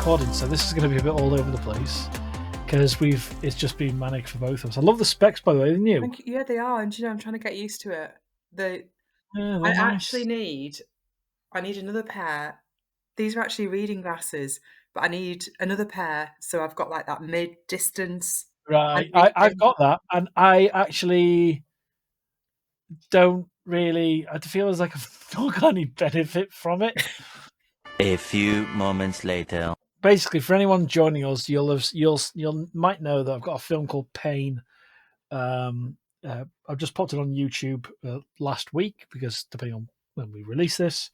recording, so this is going to be a bit all over the place because it's just been manic for both of us. I love the specs, by the way, they're new. Yeah, they are, and I'm trying to get used to it. Yeah, I they're actually nice. need another pair. These are actually reading glasses, but I need another pair so I've got like that mid-distance Right, hand I've reading. got that, and I actually don't really. I feel as like I've not got any benefit from it. A few moments later. Basically, for anyone joining us, you'll might know that I've got a film called Pain. I've just popped it on YouTube last week because depending on when we release this,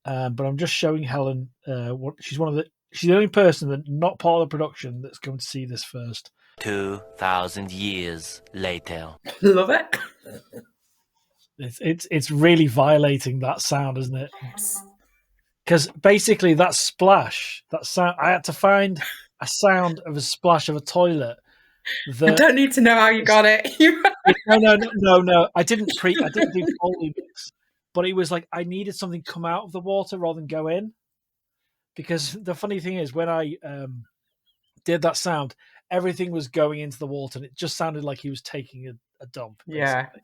but I'm just showing Helen. She's the only person that not part of the production that's going to see this first. 2,000 years later. Love it. It's really violating that sound, isn't it? Yes. Because basically that splash, that sound, I had to find a sound of a splash of a toilet. I don't need to know how you got it. No. I didn't do Foley mix, but it was like I needed something come out of the water rather than go in. Because the funny thing is, when I did that sound, everything was going into the water, and it just sounded like he was taking a dump. Yeah. Basically.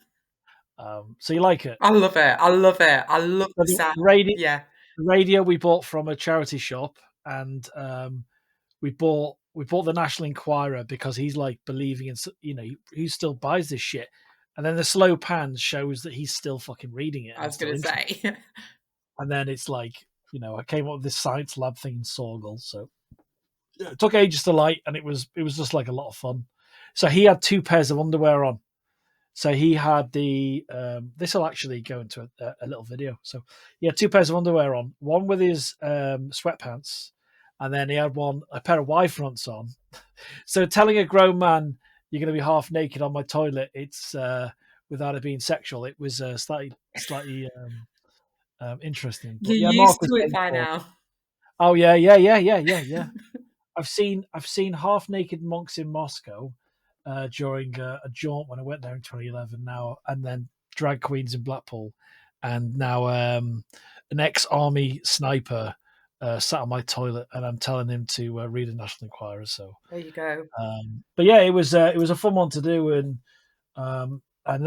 So you like it? I love it. I love the sound. Yeah. The radio we bought from a charity shop, and we bought the National Enquirer because he's like believing in, he still buys this shit, and then the slow pan shows that he's still fucking reading it. I was going to say. And then it's like, I came up with this science lab thing in Sorgel, so it took ages to light, and it was just like a lot of fun. So he had 2 pairs of underwear on. So he had this will actually go into a little video. So he had 2 pairs of underwear on, one with his sweatpants, and then he had a pair of Y fronts on. So telling a grown man you're going to be half naked on my toilet, it's without it being sexual, it was slightly interesting. But You're yeah, used Mark was to it getting by bored. now. Oh yeah. I've seen half naked monks in Moscow during a jaunt when I went there in 2011. Now and then drag queens in Blackpool, and now an ex-army sniper sat on my toilet, and I'm telling him to read a National Enquirer. So There you go. but yeah, it was a fun one to do, and then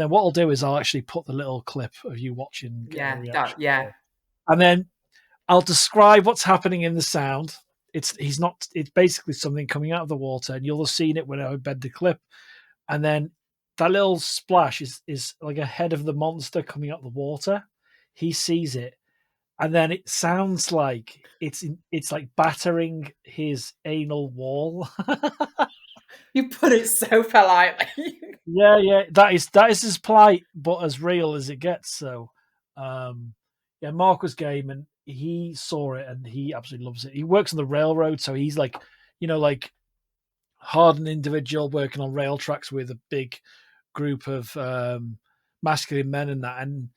what I'll do is I'll actually put the little clip of you watching, getting a reaction, and then I'll describe what's happening in the sound. It's basically something coming out of the water, and you'll have seen it when I embed the clip. And then that little splash is like a head of the monster coming out of the water. He sees it, and then it sounds like it's like battering his anal wall. You put it so politely. Yeah, that is as polite but as real as it gets. So, yeah, Mark was game, and he saw it, and he absolutely loves it. He works on the railroad, so he's like, like hardened individual working on rail tracks with a big group of masculine men and that, and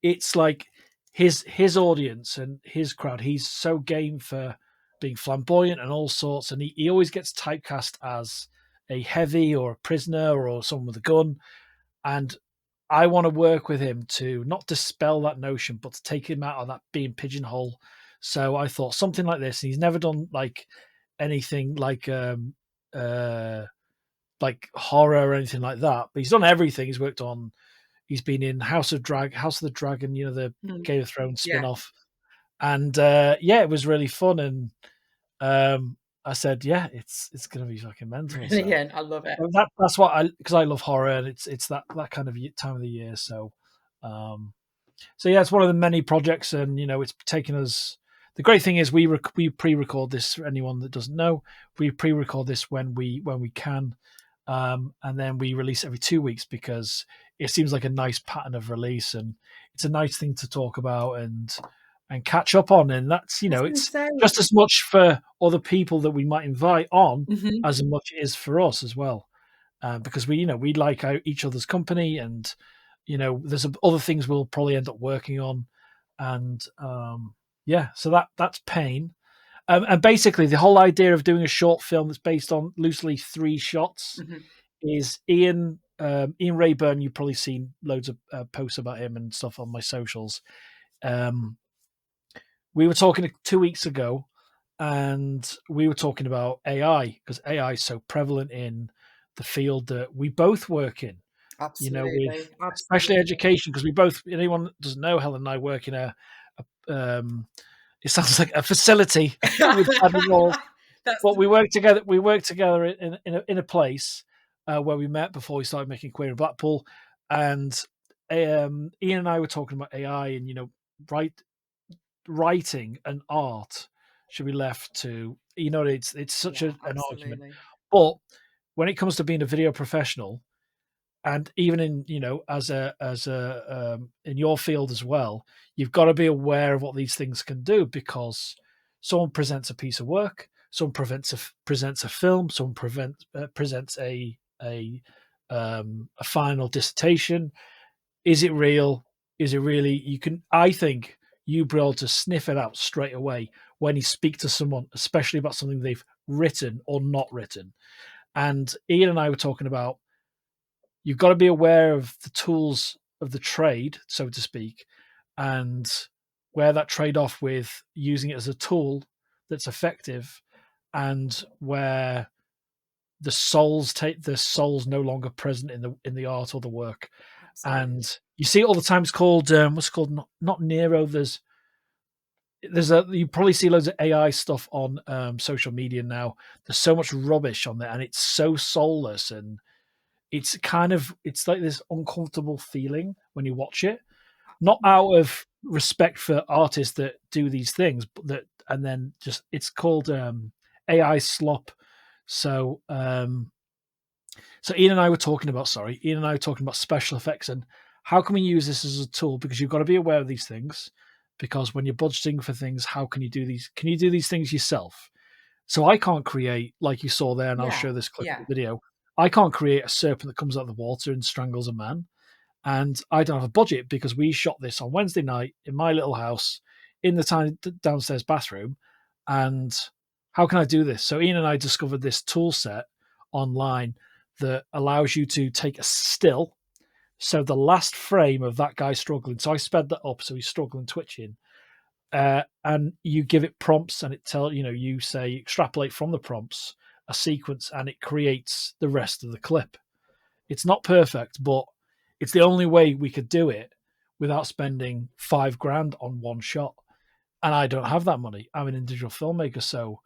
it's like his audience and his crowd. He's so game for being flamboyant and all sorts, and he always gets typecast as a heavy or a prisoner or someone with a gun, and I want to work with him to not dispel that notion, but to take him out of that being pigeonhole. So I thought something like this. And he's never done like anything like horror or anything like that, but he's done everything. He's been in House of the Dragon, the Game of Thrones spin-off. And it was really fun. And I said, yeah, it's going to be fucking mental. Brilliant. I love it. That's what because I love horror, and it's that kind of time of the year. So, yeah, it's one of the many projects, and it's taken us. The great thing is we pre-record this. For anyone that doesn't know, we pre-record this when we can, and then we release every 2 weeks because it seems like a nice pattern of release, and it's a nice thing to talk about and catch up on. And that's it's just as much for other people that we might invite on as much it is for us as well, because we like each other's company, and there's other things we'll probably end up working on, and so that's Pain. And basically the whole idea of doing a short film that's based on loosely 3 shots is Ian Rayburn. You've probably seen loads of posts about him and stuff on my socials. We were talking 2 weeks ago, and we were talking about AI because AI is so prevalent in the field that we both work in. With Absolutely. especially Absolutely. education, because we both, anyone that doesn't know, Helen and I work in it sounds like a facility with padded walls, That's but the we work together. We work together in a place where we met before we started making Queer in Blackpool, and Ian and I were talking about AI and write writing and art should be left to it's such yeah, an argument, absolutely. but when it comes to being a video professional, and even in as a in your field as well, you've got to be aware of what these things can do, because someone presents a piece of work, someone presents a film, someone presents a final dissertation. Is it real? Is it really? I think you'd be able to sniff it out straight away when you speak to someone, especially about something they've written or not written. And Ian and I were talking about, you've got to be aware of the tools of the trade, so to speak, and where that trade off with using it as a tool that's effective, and where the soul's no longer present in the art or the work. Absolutely. And you see it all the time. It's called what's it called, not Nero. There's you probably see loads of AI stuff on social media now. There's so much rubbish on there, and it's so soulless, and it's like this uncomfortable feeling when you watch it, not Yeah. out of respect for artists that do these things, but that, and then just, it's called AI slop. So Ian and I were talking about special effects and how can we use this as a tool, because you've got to be aware of these things, because when you're budgeting for things, how can you do these? Can you do these things yourself? So I can't create, like you saw there, and I'll Yeah. show this clip in Yeah. the video. I can't create a serpent that comes out of the water and strangles a man. And I don't have a budget because we shot this on Wednesday night in my little house in the tiny downstairs bathroom. And how can I do this? So Ian and I discovered this tool set online that allows you to take a still. So the last frame of that guy struggling. So I sped that up so he's struggling, twitching. And you give it prompts, and you say extrapolate from the prompts a sequence, and it creates the rest of the clip. It's not perfect, but it's the only way we could do it without spending $5,000 on one shot. And I don't have that money. I'm an individual filmmaker, so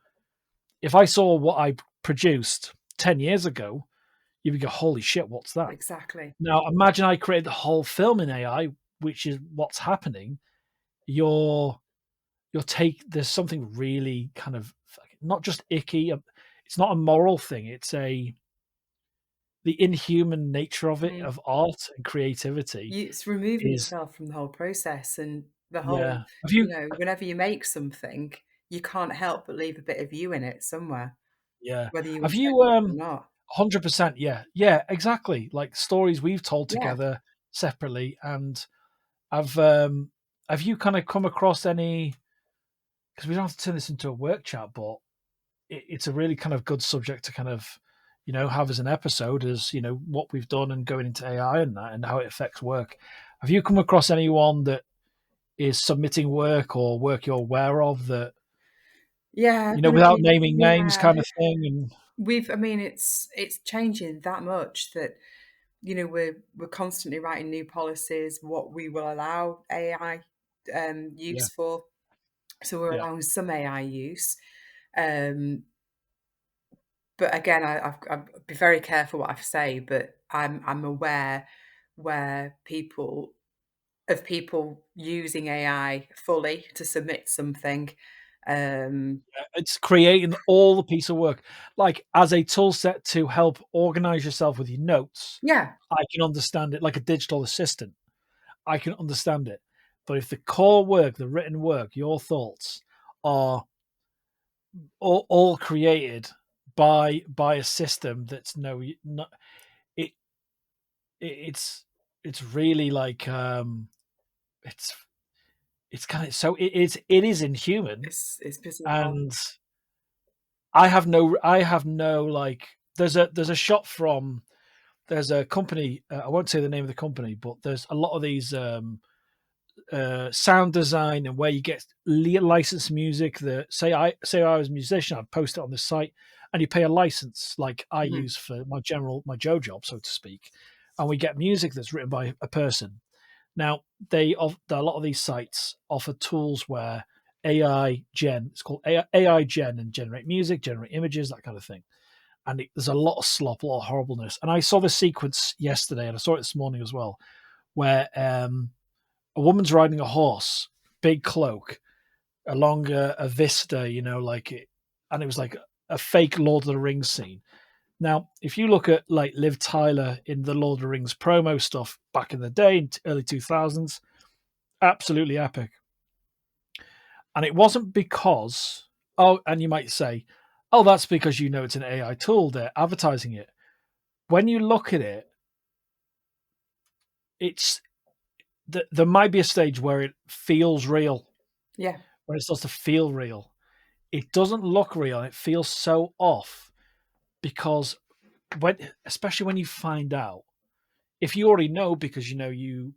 if I saw what I produced 10 years ago, you would go, "Holy shit, what's that?" Exactly. Now imagine I created the whole film in AI, which is what's happening. Your take, there's something really kind of not just icky. It's not a moral thing. It's the inhuman nature of it, Mm. of art and creativity It's removing is, yourself from the whole process and the whole, yeah. Have you? whenever you make something, you can't help but leave a bit of you in it somewhere, Yeah. whether you Have intend you? it or not. 100%. Yeah. Yeah. Exactly. Like stories we've told Yeah. together separately, and I've have you kind of come across any? Because we don't have to turn this into a work chat, but it's a really kind of good subject to kind of have as an episode, as what we've done and going into AI and that and how it affects work. Have you come across anyone that is submitting work or work you're aware of that Yeah. without naming names, Yeah. kind of thing? And I mean, it's changing that much that, we're constantly writing new policies, what we will allow AI yeah, use for. So we're yeah, allowing some AI use. Um, but again, I've be very careful what I say, but I'm aware where people using AI fully to submit something. Um, it's creating all the piece of work, like as a tool set to help organize yourself with your notes. yeah, I can understand it, like a digital assistant. I can understand it. But if the core work, the written work, your thoughts are all created by a system that's not it, it's really like it's kind of, so it is inhuman. it's bizarre. And I have no like, there's a shot from, there's a company, I won't say the name of the company, but there's a lot of these sound design and where you get licensed music. Say I was a musician, I'd post it on this site, and you pay a license like I Mhm. use for my Joe job, so to speak, and we get music that's written by a person. Now a lot of these sites offer tools where it's called AI gen, and generate music, generate images, that kind of thing. And there's a lot of slop, a lot of horribleness. And I saw the sequence yesterday, and I saw it this morning as well, where a woman's riding a horse, big cloak, along a vista, and it was like a fake Lord of the Rings scene. Now, if you look at like Liv Tyler in the Lord of the Rings promo stuff back in the day, in early 2000s, absolutely epic. And it wasn't because, and you might say, oh, that's because it's an AI tool, they're advertising it. When you look at it, there might be a stage where it feels real, Yeah. when it starts to feel real. It doesn't look real. It feels so off because especially when you find out, if you already know, because you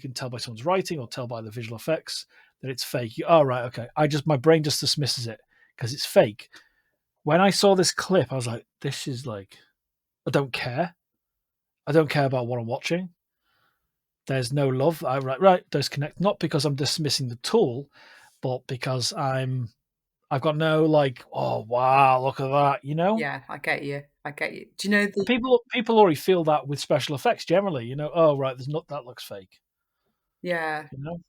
can tell by someone's writing or tell by the visual effects that it's fake. Right, okay. My brain just dismisses it because it's fake. When I saw this clip, I was like, this is like, I don't care. I don't care about what I'm watching. There's no love. Right, disconnect. Not because I'm dismissing the tool, but because I've got no oh wow, look at that, Yeah, I get you. I get you. Do you know And the people already feel that with special effects generally, oh right, there's not that looks fake, yeah. you know.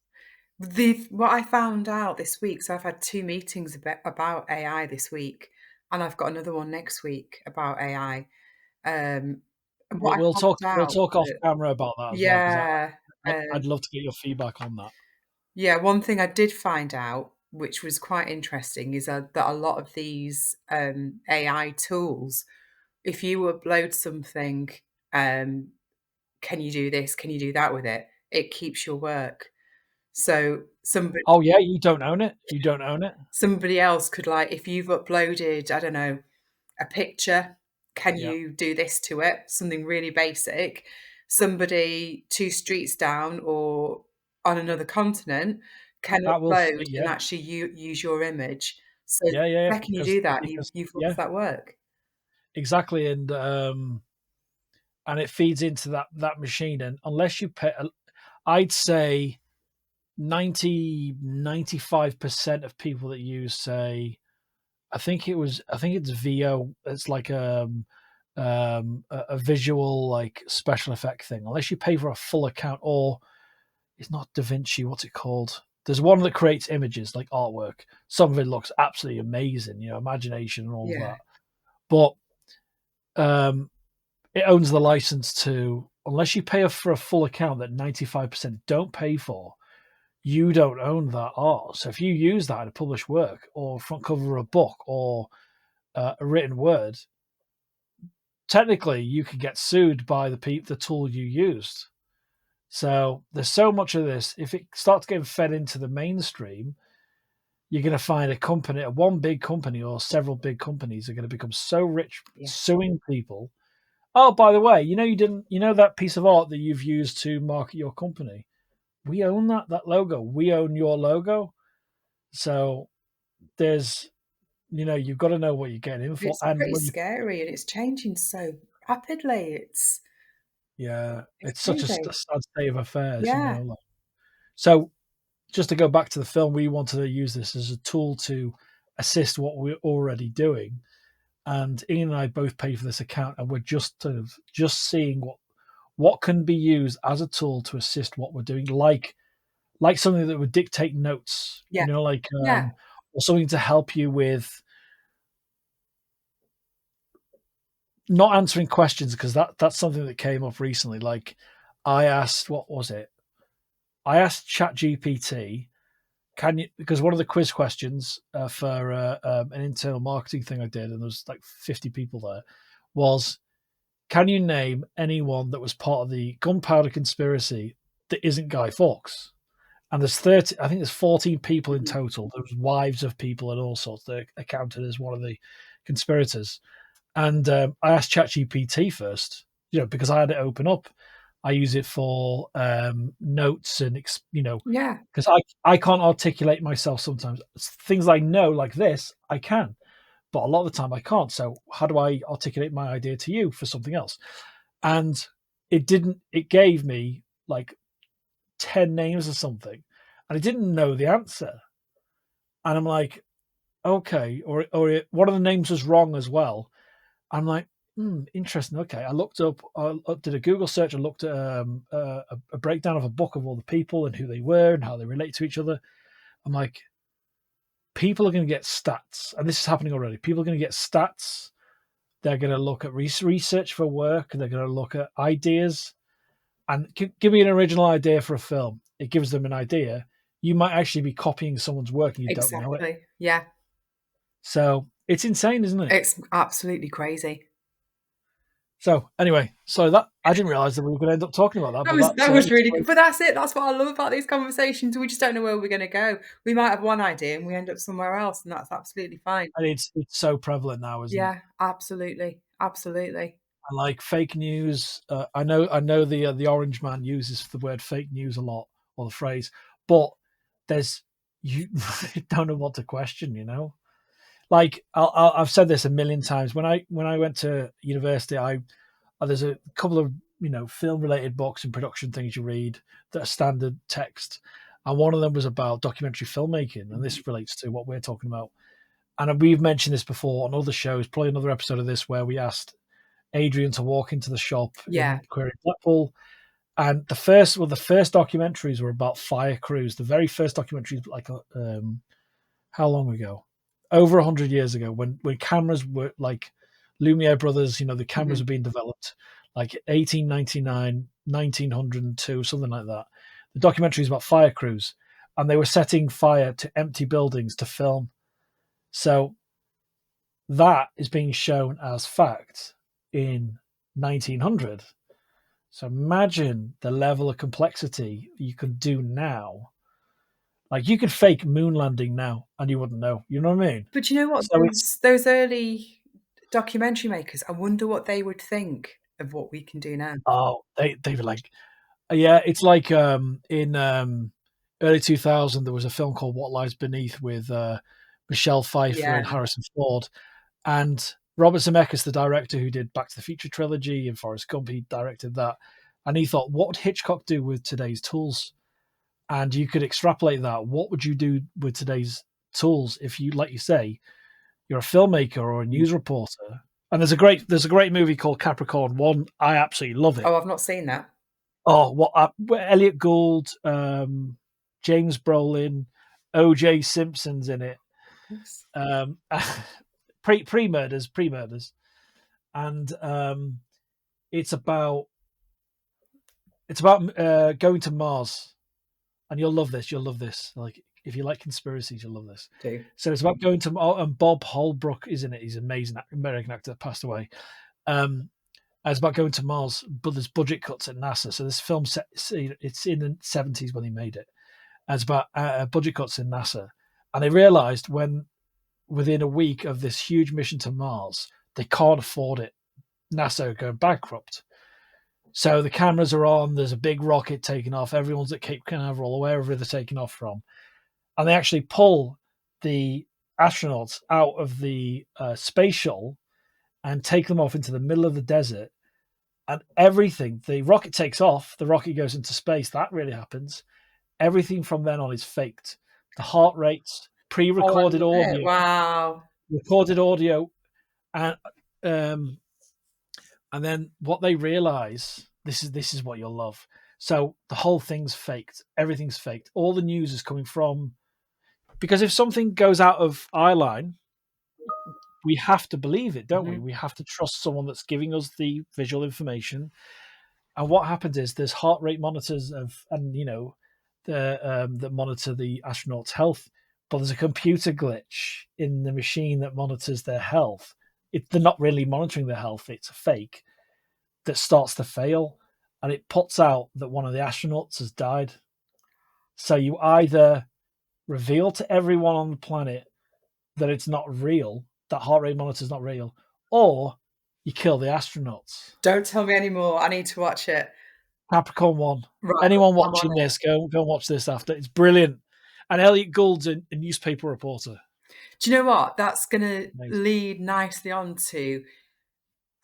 What I found out this week, so I've had 2 meetings about AI this week, and I've got another one next week about AI. And what I We'll found out talk off that camera about that as well because yeah, I'd love to get your feedback on that. yeah, one thing I did find out, which was quite interesting, is that a lot of these AI tools, if you upload something, um, can you do this? Can you do that with it? It keeps your work. So Oh yeah, you don't own it. You don't own it. somebody else could like, if you've uploaded, I don't know, a picture, can Yeah, you do this to it? Something really basic. Somebody 2 streets down or on another continent can that will. upload and Yeah, actually use your image. So yeah. the second you Because do that, because you've yeah, lost that work. exactly, and it feeds into that machine, and unless you pay, I'd say 95% of people that use, say, I think it's VO. It's like a visual like special effect thing. Unless you pay for a full account, or it's not Da Vinci. What's it called? There's one that creates images like artwork. Some of it looks absolutely amazing, imagination and all Yeah. that. But it owns the license to, unless you pay for a full account that 95% don't pay for, you don't own that art. So if you use that in a published work or front cover of a book or a written word, technically you can get sued by the tool you used. So there's so much of this. If it starts getting fed into the mainstream, you're going to find one big company or several big companies are going to become so rich Yeah. suing people. Oh, by the way, that piece of art that you've used to market your company. We own that logo. We own your logo. So there's, you've got to know what you're getting in for. It's And pretty scary and it's changing so rapidly. yeah, It's it's such a crazy. sad state of affairs, Yeah. So just to go back to the film, we wanted to use this as a tool to assist what we're already doing. And Ian and I both pay for this account, and we're just sort of just seeing what can be used as a tool to assist what we're doing, like something that would dictate notes, Yeah. Yeah. or something to help you with not answering questions, because that's something that came up recently. Like I asked, what was it? I asked ChatGPT, can you, because one of the quiz questions for an internal marketing thing I did, and there was like 50 people there, was, can you name anyone that was part of the gunpowder conspiracy that isn't Guy Fawkes? And I think there's 14 people in Mhm. total. There was wives of people and all sorts that are counted as one of the conspirators. And I asked ChatGPT first, because I had it open up. I use it for notes and Yeah. because I can't articulate myself sometimes. Things I know like this I can, but a lot of the time I can't. So how do I articulate my idea to you for something else? And it didn't. It gave me like 10 names or something, and I didn't know the answer. And I'm like, okay, one of the names was wrong as well. I'm like, interesting. Okay, I looked up, did a Google search, and looked at a breakdown of a book of all the people and who they were and how they relate to each other. I'm like, people are going to get stats, and this is happening already. People are going to get stats. They're going to look at research for work. They're going to look at ideas, and give me an original idea for a film. It gives them an idea. You might actually be copying someone's work, and you don't know it. Exactly. Yeah. So it's insane, isn't it? It's absolutely crazy. So anyway, so that I didn't realize that we were going to end up talking about that. That was really good. But that's it. That's what I love about these conversations. We just don't know where we're going to go. We might have one idea and we end up somewhere else, and that's absolutely fine. And it's so prevalent now, isn't it? Yeah, absolutely, absolutely. And like fake news, I know the Orange Man uses the word fake news a lot, or the phrase, but there's you don't know what to question, you know. Like I've said this a million times. When I went to university, there's a couple of film related books and production things you read that are standard text, and one of them was about documentary filmmaking, and this relates to what we're talking about. And we've mentioned this before on other shows, probably another episode of this where we asked Adrian to walk into the shop in Query Blackpool, and the first documentaries were about fire crews. The very first documentaries, like how long ago? Over 100 years ago, when cameras were like Lumiere brothers, the cameras were being developed, like 1899, 1902, something like that. The documentary is about fire crews, and they were setting fire to empty buildings to film. So that is being shown as fact in 1900. So imagine the level of complexity you could do now. Like you could fake moon landing now and you wouldn't know. You know what I mean? But you know what? So those early documentary makers, I wonder what they would think of what we can do now. Oh, they were like, yeah, it's like in early 2000 there was a film called What Lies Beneath with Michelle Pfeiffer and Harrison Ford, and Robert Zemeckis, the director who did Back to the Future trilogy and Forrest Gump, he directed that, and he thought, what would Hitchcock do with today's tools? And you could extrapolate that. What would you do with today's tools if you, like you say, you're a filmmaker or a news reporter? And there's a great movie called Capricorn 1. I absolutely love it. Oh, I've not seen that. Oh, Elliot Gould, James Brolin, O.J. Simpson's in it. Yes. Pre-murders, and it's about going to Mars, and you'll love this. Like if you like conspiracies, you'll love this. Do. So it's about going to, and Bob Holbrook is in it. He's an amazing American actor that passed away. It's about going to Mars, but there's budget cuts at NASA. So this film it's in the 70s when he made it. And it's about budget cuts in NASA, and they realized within a week of this huge mission to Mars, they can't afford it. NASA are going bankrupt. So the cameras are on, there's a big rocket taking off, everyone's at Cape Canaveral or wherever they're taking off from. And they actually pull the astronauts out of the space shuttle and take them off into the middle of the desert. And everything, the rocket takes off, the rocket goes into space, that really happens. Everything from then on is faked. The heart rates, pre-recorded audio. Wow. Recorded audio. And then what they realize, this is what you'll love. So the whole thing's faked. Everything's faked. All the news is coming from, because if something goes out of our line, we have to believe it, don't we? We have to trust someone that's giving us the visual information. And what happens is there's heart rate monitors that monitor the astronauts' health, but there's a computer glitch in the machine that monitors their health. They're not really monitoring their health, it's a fake that starts to fail, and it puts out that one of the astronauts has died. So you either reveal to everyone on the planet that it's not real, that heart rate monitor is not real, or you kill the astronauts. Don't tell me anymore. I need to watch it. Capricorn 1. Right, Anyone I'm on watching it. this, go and watch this after. It's brilliant. And Elliot Gould's a newspaper reporter. Do you know what? That's gonna Amazing. lead nicely on to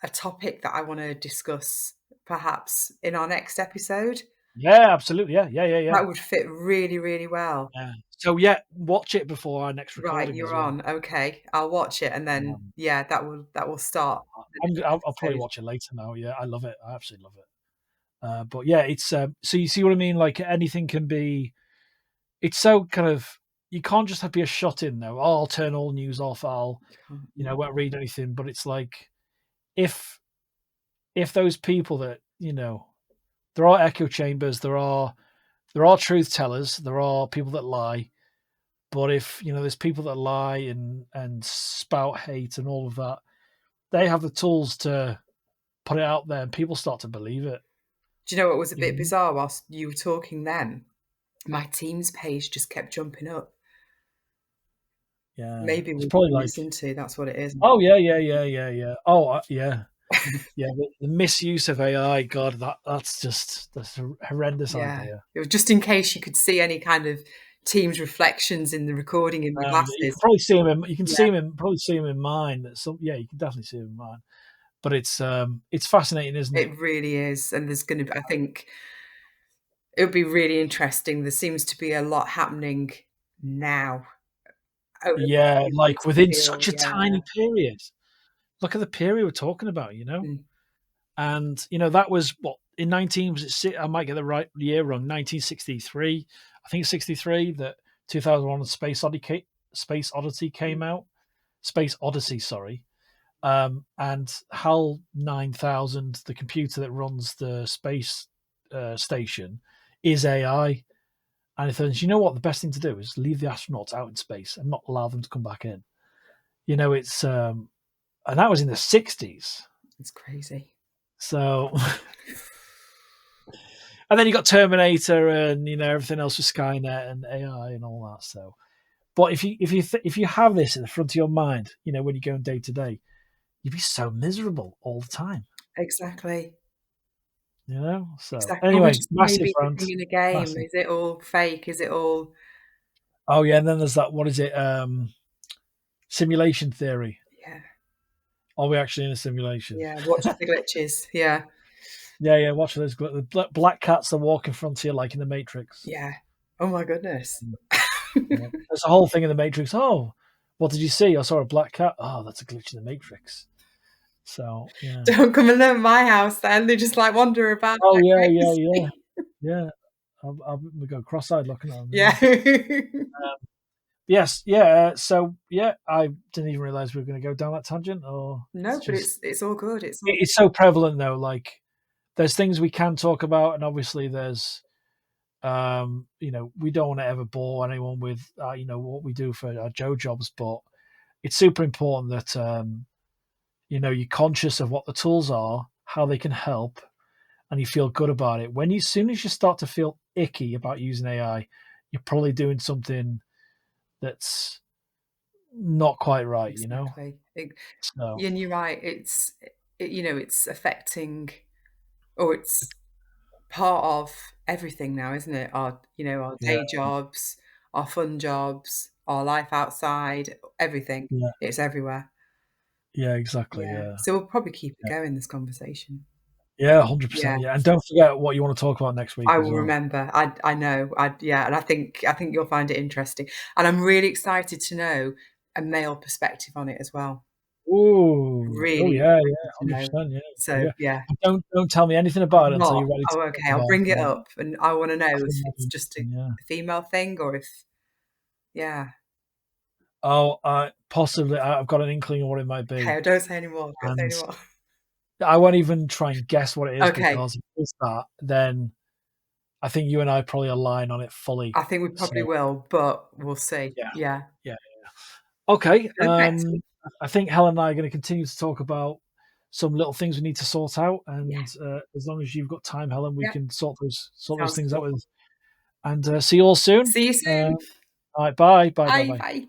a topic that I wanna discuss perhaps in our next episode. Yeah, absolutely. Yeah. That would fit really, really well. Yeah. So yeah, watch it before our next Right, recording as you're well. on. Okay, I'll watch it and then, Um, yeah, that will start the next I'll probably episode. watch it later now. Yeah, I love it. I absolutely love it. But yeah, it's so you see what I mean. Like anything can be. It's so kind of you can't just be a shut in though. Oh, I'll turn all news off. I'll won't read anything. But it's like if those people that there are echo chambers, there are truth tellers, there are people that lie. But if there's people that lie and spout hate and all of that, they have the tools to put it out there, and people start to believe it. Do you know what was a You bit know? bizarre whilst you were talking then? My Teams page just kept jumping up. Yeah, Maybe it's we're probably doing like, this into that's what it is. oh yeah. Oh yeah. Yeah, the misuse of AI, God, that's a horrendous Yeah. idea. It was just in case you could see any kind of Teams reflections in the recording in my You can glasses. probably see him. You can Yeah, probably see him in mine. Yeah, you can definitely see him in mine. But it's fascinating, isn't it? it really is, and there's gonna be I think it would be really interesting. There seems to be a lot happening now over the next Yeah, few like months, I within feel, such a yeah. tiny period. Look at the period we're talking about, Mm, and that was what in 19 was it? I might get the right year wrong. 1963, I think it's 63 that 2001 Space Odyssey mm. came out. Space Odyssey, sorry. And HAL 9000, the computer that runs the space station, is AI. And it says, you know what? The best thing to do is leave the astronauts out in space and not allow them to come back in. It's and that was in the 60s. It's crazy. So, and then you got Terminator and everything else with Skynet and AI and all that. So, but if you have this in the front of your mind, when you're going day to day, you'd be so miserable all the time. Exactly. So Exactly. We're anyway, just massive maybe rant, living in a game. massive. Is it all fake? Is it all Oh yeah, and then there's that. What is it? Simulation theory. yeah, Are we actually in a simulation? yeah, watch the glitches. Yeah, Yeah. Watch those black cats that walk in front of you, like in the Matrix. yeah. Oh my goodness. Yeah. There's a whole thing in the Matrix. Oh, what did you see? I saw a black cat. Oh, that's a glitch in the Matrix. So yeah. Don't come and live at my house then. They just like wander about Oh like yeah. crazy. Yeah. We go cross-eyed looking at them. Yeah. Yes. Yeah. So yeah, I didn't even realize we were going to go down that tangent. Or No, it's but just it's all good. It's all it's so prevalent though. Like there's things we can talk about, and obviously there's we don't want to ever bore anyone with what we do for our Joe jobs, but it's super important that you're conscious of what the tools are, how they can help, and you feel good about it. As soon as you start to feel icky about using AI, you're probably doing something that's not quite right, exactly. So And you're right. It's affecting or it's part of everything now, isn't it? Our yeah, day jobs, our fun jobs, our life outside, everything. yeah, It's everywhere. yeah, exactly, Yeah. yeah, So we'll probably keep it yeah, going, this conversation. yeah, 100%, Yeah. yeah, and don't forget what you want to talk about next week I as will well. remember. I know. Yeah, and I think you'll find it interesting. And I'm really excited to know a male perspective on it as well. Ooh, oh Really yeah, excited yeah, to know. 100%, yeah, So yeah. yeah, But don't tell me anything I'm about it until not. you're ready to Oh, talk okay. I'll about bring it it. up, and I want to know I if think that'd it's be just interesting, yeah. a female thing or if yeah. Oh, possibly. I've got an inkling of what it might Okay, be, don't say any more. Don't say and any more. I won't even try and guess what it is Okay. because if it's that, then I think you and I probably align on it fully. I think we probably So will, but we'll see. yeah, Yeah. yeah. Okay. Perfect. I think Helen and I are going to continue to talk about some little things we need to sort out, Yeah. and as long as you've got time, Helen, we Yeah. can sort those Sounds things out good. with. And see you all soon. See you soon. All right. Bye. Bye. Bye. Bye. Bye. Bye.